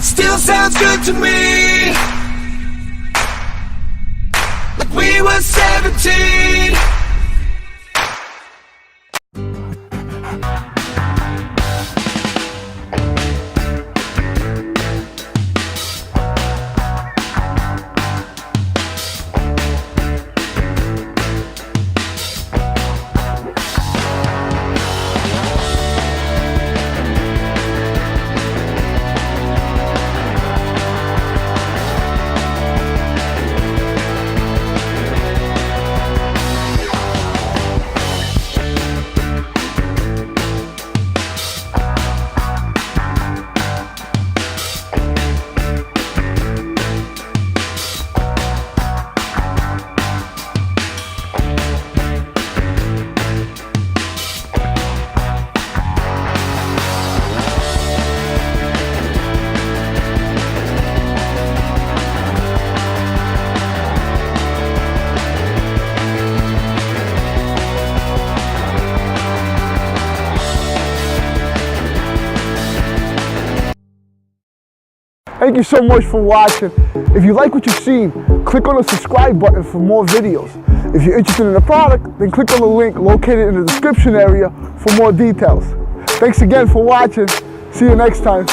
Still sounds good to me, like we were 17. Thank you so much for watching. If you like what you've seen, click on the subscribe button for more videos. If you're interested in the product, then click on the link located in the description area for more details. Thanks again for watching. See you next time.